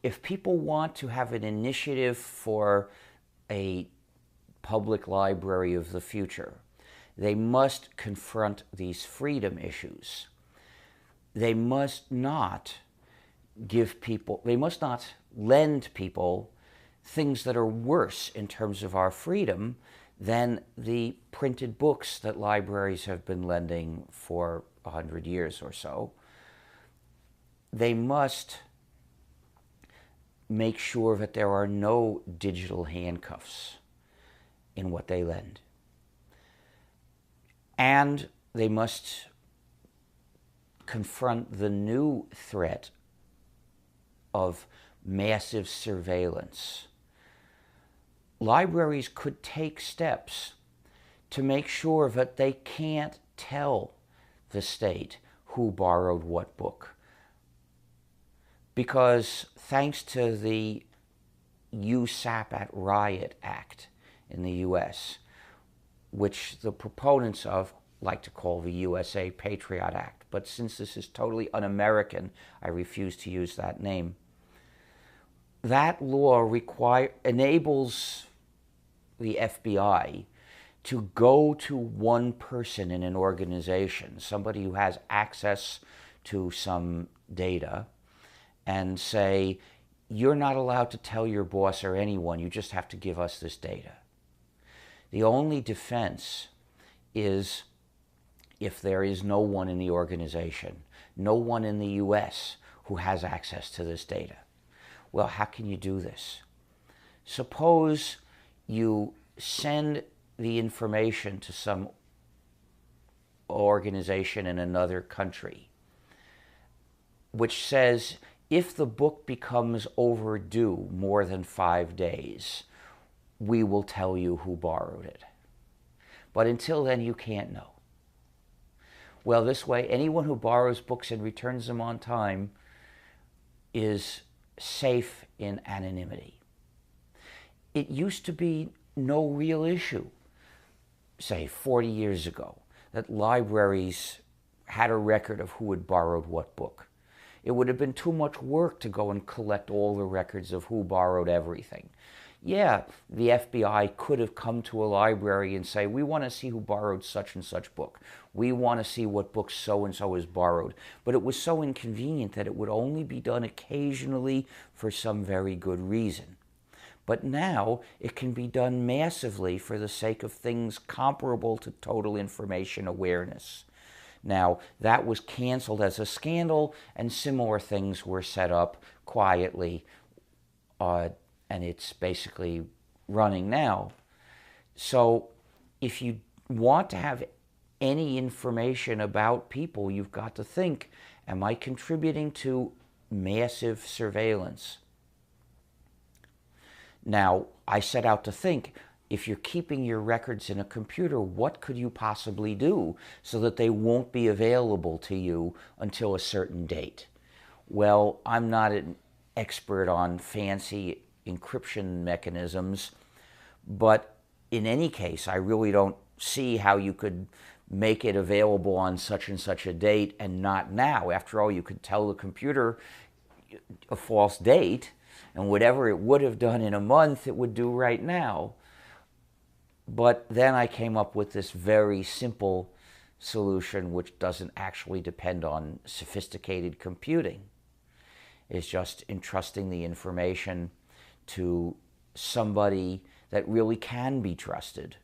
if people want to have an initiative for a public library of the future, they must confront these freedom issues. They must not they must not lend people things that are worse in terms of our freedom than the printed books that libraries have been lending for 100 years or so. They must make sure that there are no digital handcuffs in what they lend. And they must confront the new threat of massive surveillance. Libraries could take steps to make sure that they can't tell the state who borrowed what book. Because thanks to the USAP at Riot Act in the US, which the proponents of like to call the USA Patriot Act, but since this is totally un-American, I refuse to use that name. That law enables the FBI to go to one person in an organization, somebody who has access to some data, and say, you're not allowed to tell your boss or anyone, you just have to give us this data. The only defense is if there is no one in the organization, no one in the US who has access to this data. Well, how can you do this? Suppose you send the information to some organization in another country, which says, if the book becomes overdue more than 5 days, we will tell you who borrowed it. But until then, you can't know. Well, this way, anyone who borrows books and returns them on time is safe in anonymity. It used to be no real issue, say 40 years ago, that libraries had a record of who had borrowed what book. It would have been too much work to go and collect all the records of who borrowed everything. Yeah, the FBI could have come to a library and say, we want to see who borrowed such and such book. We want to see what book so-and-so has borrowed. But it was so inconvenient that it would only be done occasionally for some very good reason. But now it can be done massively for the sake of things comparable to total information awareness. Now, that was canceled as a scandal, and similar things were set up quietly, and it's basically running now. So if you want to have any information about people, you've got to think, am I contributing to massive surveillance? Now, I set out to think, if you're keeping your records in a computer, what could you possibly do so that they won't be available to you until a certain date? Well, I'm not an expert on fancy encryption mechanisms, but in any case, I really don't see how you could make it available on such and such a date and not now. After all, you could tell the computer a false date, and whatever it would have done in a month, it would do right now. But then I came up with this very simple solution, which doesn't actually depend on sophisticated computing. It's just entrusting the information to somebody that really can be trusted.